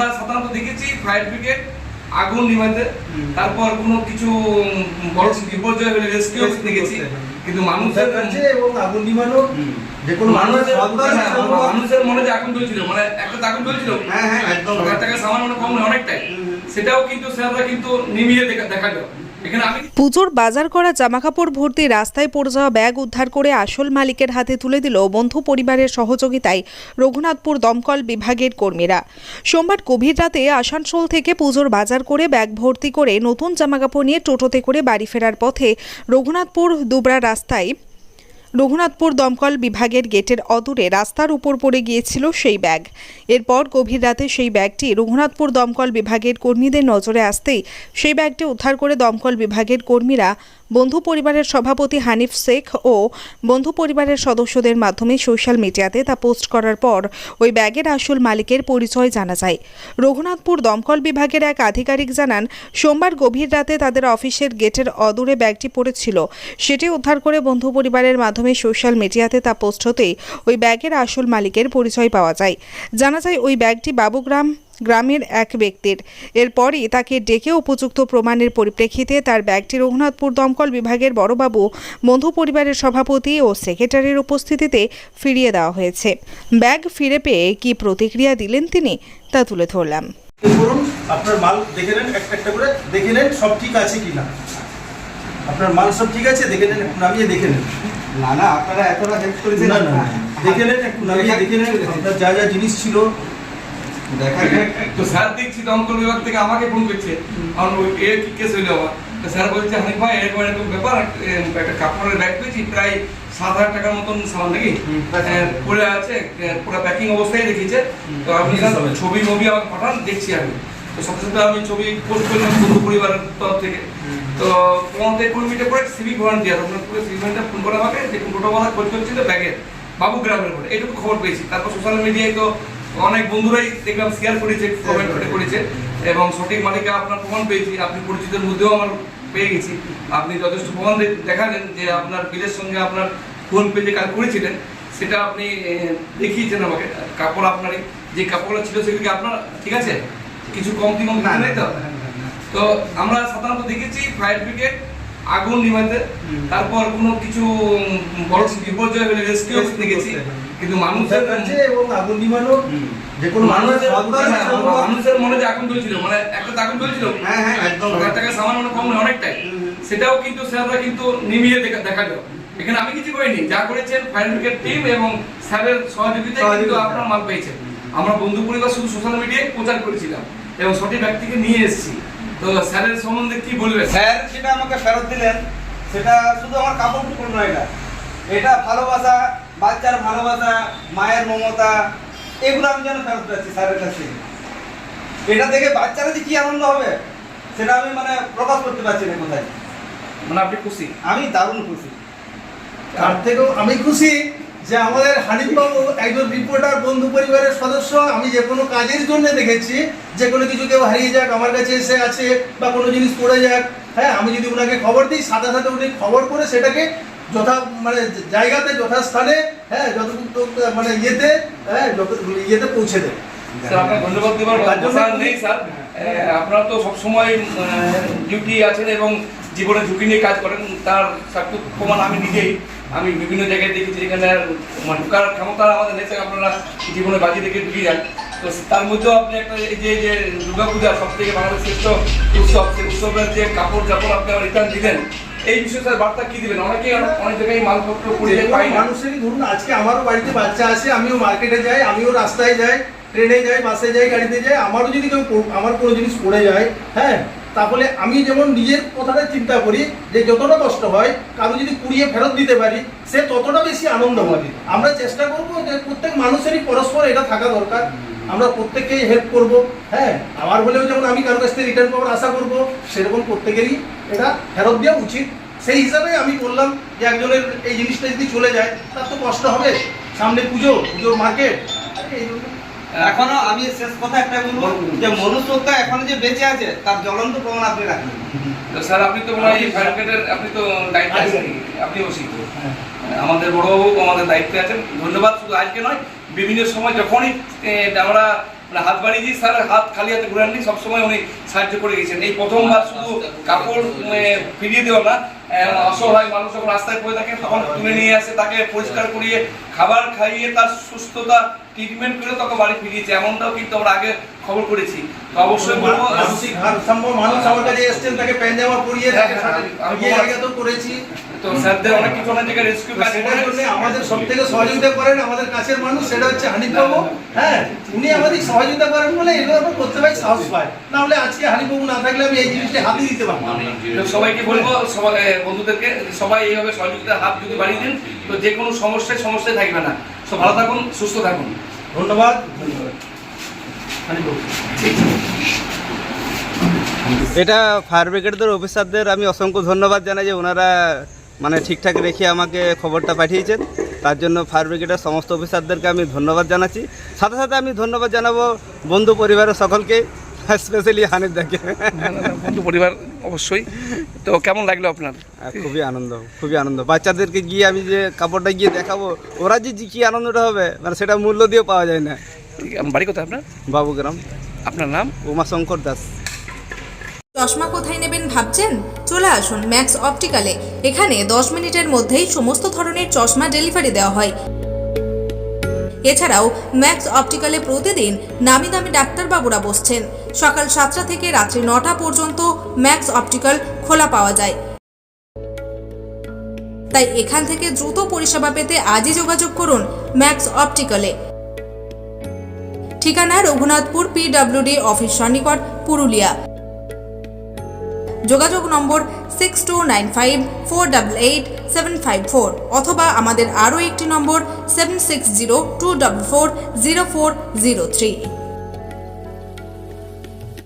আমরা সাধারণত দেখেছি ফায়ার ব্রিগেড আগুন নিভাতে, তারপর কোনো কিছু বড় বিপর্যয় হলে রেস্কিউ দেখেছি, কিন্তু মানুষের কাছে এবং আগুন নিভানো যে কোনো মানুষের মনে যে আগুন জ্বলছিল, মানে একটা আগুন জ্বলছিল, হ্যাঁ হ্যাঁ একদম সরকার থেকে সামান্য কম অনেকটাই, সেটাও কিন্তু স্যাররা কিন্তু নিভিয়ে দেখালো। পুজোর বাজার করা জামাকাপড় ভর্তি রাস্তায় পড়ে যাওয়া ব্যাগ উদ্ধার করে আসল মালিকের হাতে তুলে দিল বন্ধু পরিবারের সহযোগিতায় রঘুনাথপুর দমকল বিভাগের কর্মীরা। সোমবার গভীর রাতে আসানসোল থেকে পুজোর বাজার করে ব্যাগ ভর্তি করে নতুন জামাকাপড় নিয়ে টোটোতে করে বাড়ি ফেরার পথে রঘুনাথপুর দুবরা রাস্তায় রঘুনাথপুর দমকল বিভাগের গেটের অদূরে রাস্তার উপর পড়ে গিয়েছিল সেই ব্যাগ। এরপর গভীর রাতে সেই ব্যাগটি রঘুনাথপুর দমকল বিভাগের কর্মীদের নজরে আসতেই সেই ব্যাগটি উদ্ধার করে দমকল বিভাগের কর্মীরা বন্ধু পরিবারের সভাপতি হানিফ শেখ ও বন্ধু পরিবারের সদস্যদের মাধ্যমে সোশ্যাল মিডিয়াতে তা পোস্ট করার পর ওই ব্যাগের আসল মালিকের পরিচয় জানা যায়। রঘুনাথপুর দমকল বিভাগের এক আধিকারিক জানান, সোমবার গভীর রাতে তাদের অফিসের গেটের অদূরে ব্যাগটি পড়েছিল, সেটি উদ্ধার করে বন্ধু পরিবারের মাধ্যমে সোশ্যাল মিডিয়াতে তা পোস্ট হতেই ওই ব্যাগের আসল মালিকের পরিচয় পাওয়া যায়। জানা যায় ওই ব্যাগটি বাবুগ্রাম গ্রামের এক ব্যক্তির। এরপরই তাকে ডেকে উপযুক্ত প্রমাণের পরিপ্রেক্ষিতে তার ব্যাগটি রঘুনাথপুর দমকল বিভাগের বড়বাবু, বন্ধু পরিবারের সভাপতি ও সেক্রেটারির উপস্থিতিতে ফিরিয়ে দেওয়া হয়েছে। ব্যাগ ফিরে পেয়ে কি প্রতিক্রিয়া দিলেন তিনি তা তুলে ধরলাম। আপনার মাল দেখে নেন, একটা করে দেখে নেন সব ঠিক আছে কিনা, আপনার মাল সব ঠিক আছে দেখে নেন, নামিয়ে দেখে নেন। না না আপনারা এতটা হেল্প করেছেন, না না দেখে নেন, একটু নামিয়ে দেখে নেন আপনার যা যা জিনিস ছিল। দেখা তো স্যার দেখছি দমকল বিভাগ থেকে আমাকে ফোন করছে, আমার কি কেস হইলো আমার, তো স্যার বলছে হানিফ ভাই এরকম ব্যাপার, একটা কাপড়ের ব্যাগ পেয়েছি প্রায় 7,000 টাকার মতন সামান নাকি পড়ে আছে, পুরো প্যাকিং অবস্থায় রেখেছে, তো আপনি ছবি মুভি আমাকে পাঠান, দেখছি আমি। তো সাথে সাথে আমি ছবি পোস্ট করলাম বন্ধু পরিবারের তরফ থেকে। তো তোমাদের কর্মীটা পরে সিভিক ভলান্টিয়ার আপনার পুরো সিভিক ভলান্টিয়ার ফোন করে আমাকে দেখুন টোটোওয়ালা খোঁজ করছিল ব্যাগের বাবুগ্রামের পরে, এইটুকু খবর পেয়েছি। তারপর সোশ্যাল মিডিয়ায় তো অনেক বন্ধুরাই দেখলাম শেয়ার করেছে, কমেন্ট করেছে, এবং সঠিক মালিকা আপনার প্রমাণ পেয়েছি, আপনি পরিচিতের মধ্যেও আমার পেয়ে গেছি। আপনি যথেষ্ট প্রমাণ দেখালেন যে আপনার বিলের সঙ্গে আপনার ফোন পে যে কাজ করেছিলেন সেটা আপনি দেখিয়েছেন আমাকে। কাপড় আপনারই যে কাপড়গুলো ছিল সেগুলি আপনার ঠিক আছে, কিছু কমতি নেই তো। তো আমরা সাধারণত দেখেছি ফায়ার ব্রিগেড আগুন নিভাতে, তারপর কোনো কিছু বড় বিপর্যয় হলে রেস্কিউ দেখেছি, কিন্তু মানুষের কাছে এবং আগুন নিভানো যে কোনো মানুষের মনে যে আগুন জ্বলছিল, মানে একটা আগুন জ্বলছিল, হ্যাঁ হ্যাঁ একদম সরকার থেকে সামান্য কম অনেকটাই, সেটাও কিন্তু স্যাররা কিন্তু নিভিয়ে দেখালো। এখানে আমি কিছু করিনি, যা করেছেন ফায়ার ব্রিগেড টিম এবং স্যারের সহযোগিতায় কিন্তু আপনার মাল পেয়েছেন। আমরা বন্ধু পরিবার শুধু সোশ্যাল মিডিয়ায় প্রচার করেছিলাম এবং সঠিক ব্যক্তিকে নিয়ে এসেছি। তো স্যারের সম্বন্ধে কি বলবেন? স্যার সেটা আমাকে ফেরত দিলেন, সেটা শুধু আমার কাপড় টুকুর নয়, এটা ভালোবাসা, বাচ্চার ভালোবাসা, মায়ের মমতা, এগুলো আমি যেন ফেরত পাচ্ছি স্যারের কাছে। এটা দেখে বাচ্চারা যে কি আনন্দ হবে সেটা আমি মানে প্রকাশ করতে পারছি না কোথায়। মানে আপনি খুশি? আমি দারুণ খুশি। তার থেকেও আমি খুশি যে আমাদের হানিফ বাবু একজন রিপোর্টার, বন্ধু পরিবারের সদস্য। আমি যে কোনো কাজের জন্য দেখেছি, যে কোনো কিছু কেউ হারিয়ে যাক আমার কাছে এসে আছে বা কোনো জিনিস পড়ে যাক, হ্যাঁ আমি যদি ওনাকে খবর দিই সাথে সাথে উনি খবর করে সেটাকে মানে জায়গাতে যথাস্থানে, হ্যাঁ যতটুকু মানে ইয়েতে পৌঁছে দেয়। স্যার আপনাকে ধন্যবাদ দেওয়ার ভাষা নেই স্যার, আপনারা তো সবসময় ডিউটি আছেন এবং জীবনে ঝুঁকি নিয়ে কাজ করেন, তার সাক্ষী প্রমাণ আমি নিজেই। আমি বিভিন্ন জায়গায় দেখেছি যেখানে ঢুকার ক্ষমতা আমাদের নেই, আপনারা জীবনে বাজি রেখে ঢুকিয়ে যান। তো তার মধ্যেও আপনি একটা এই যে দুর্গাপূজা সব থেকে বাংলাদেশের শ্রেষ্ঠ উৎসব, সেই উৎসবের যে কাপড় আপনি আমার রিটার্ন দিলেন, এই বিষয়ে স্যার বার্তা কি দিবেন? অনেকেই অনেক জায়গায় মালপত্র পড়ে পাই না। মানুষেরই ধরুন আজকে আমারও বাড়িতে বাচ্চা আছে, আমিও মার্কেটে যাই, আমিও রাস্তায় যাই, ট্রেনে যাই, বাসে যাই, গাড়িতে যাই, আমারও যদি কেউ আমার কোনো জিনিস পড়ে যায়, হ্যাঁ তাহলে আমি যেমন নিজের কথাটা চিন্তা করি যে যতটা কষ্ট হয় কারো যদি কুড়িয়ে ফেরত দিতে পারি সে ততটা বেশি আনন্দ পাবে। আমরা চেষ্টা করব যে প্রত্যেক মানুষেরই পরস্পর এটা থাকা দরকার, আমরা প্রত্যেককেই হেল্প করব, হ্যাঁ আমার হলেও যেমন আমি কারোর কাছ থেকে রিটার্ন পাওয়ার আশা করব, সেরকম প্রত্যেকেরই এটা ফেরত দেওয়া উচিত। সেই হিসাবে আমি বললাম যে একজনের এই জিনিসটা যদি চলে যায় তার তো কষ্ট হবে, সামনে পুজোর মার্কেট। এখনো আমি শেষ কথা একটা বলবো যে মনুষ্যত্ব এখনো যে বেঁচে আছে তার জ্বলন্ত প্রমাণ আপনি রাখেন। স্যার আপনি তো মনে হয় ফায়ার ব্রিগেডের আপনি তো দায়িত্বে আছেন, আপনি অবশ্যই আমাদের বড়বাবু আমাদের দায়িত্বে আছেন। ধন্যবাদ, শুধু আজকে নয় বিভিন্ন সময় যখনই আমরা মানে হাত বাড়িয়ে দিয়ে স্যার হাত খালি হাতে ঘুরাননি, সবসময় উনি সাহায্য করে গেছেন। এই প্রথমবার শুধু কাপড় ফিরিয়ে দেওয়া না, অসহায় মানুষ যখন রাস্তায় পড়ে থাকে তখন তুলে নিয়ে আসে, তাকে পরিষ্কার করিয়ে খাবার খাইয়ে তার সুস্থতা ট্রিটমেন্ট করে তাকে বাড়ি ফিরিয়েছে, এমনটাও কিন্তু আমরা আগে খবর করেছি। তো অবশ্যই বলবো মানসিক ভারসাম্য মানুষ আমার কাছে এসেছেন, তাকে প্যান্ট-জামা পরিয়ে তাকে আগে তো করেছি। তো স্যারদের অনেক কিছু অনেক জায়গায় রেস্কিউ কাজ সেটার জন্য আমাদের সবথেকে সহযোগিতা করেন আমাদের কাছের মানুষ, সেটা হচ্ছে হানিফ বাবু। হ্যাঁ, উনি আমাদের সহযোগিতা করেন বলে এগুলো আমরা করতে পারি, সাহস পাই। না হলে আজকে হানিফ বাবু না থাকলে আমি এই জিনিসটা হাতে দিতে পারবো না। তো সবাইকে বলবো, সবাই বন্ধুদেরকে, সবাই এইভাবে সহযোগিতার হাত যদি বাড়িয়ে দেন তো যে কোনো সমস্যায় থাকবে না। সব ভালো থাকুন, সুস্থ থাকুন। ধন্যবাদ হানিফ বাবু। এটা ফায়ার ব্রিগেডের অফিসারদের আমি অসংখ্য ধন্যবাদ জানাই যে ওনারা মানে ঠিকঠাক রেখে আমাকে খবরটা পাঠিয়েছেন, তার জন্য ফায়ার ব্রিগেডের সমস্ত অফিসারদেরকে আমি ধন্যবাদ জানাচ্ছি। সাথে সাথে আমি ধন্যবাদ জানাবো বন্ধু পরিবারের সকলকে, স্পেশালি হানিফ দাকে। বন্ধু পরিবার অবশ্যই। তো কেমন লাগলো আপনার? খুবই আনন্দ। বাচ্চাদেরকে গিয়ে আমি যে কাপড়টা গিয়ে দেখাবো, ওরা যে কী আনন্দটা হবে মানে সেটা মূল্য দিয়েও পাওয়া যায় না। বাড়ি কোথায় আপনার? বাবুগ্রাম। আপনার নাম? উমাশঙ্কর দাস। চশমা কোথায় নেবেন ভাবছেন? চলে আসুন ম্যাক্স অপটিক্যালে। এখানে 10 মিনিটের মধ্যেই সমস্ত ধরনের চশমা ডেলিভারি দেওয়া হয়। এছাড়াও ম্যাক্স অপটিক্যালে প্রতিদিন নামি দামি ডাক্তারবাবুরা বসছেন। সকাল 7টা থেকে রাত্রি 9টা পর্যন্ত ম্যাক্স অপটিক্যাল খোলা পাওয়া যায়। তাই এখান থেকে দ্রুত পরিষেবা পেতে আজই যোগাযোগ করুন ম্যাক্স অপটিক্যালে। ঠিকানা রঘুনাথপুর PWD অফিস সন্নিকট, পুরুলিয়া। যোগাযোগ নম্বর 6295488754 অথবা আমাদের আরও একটি নম্বর 7602440403।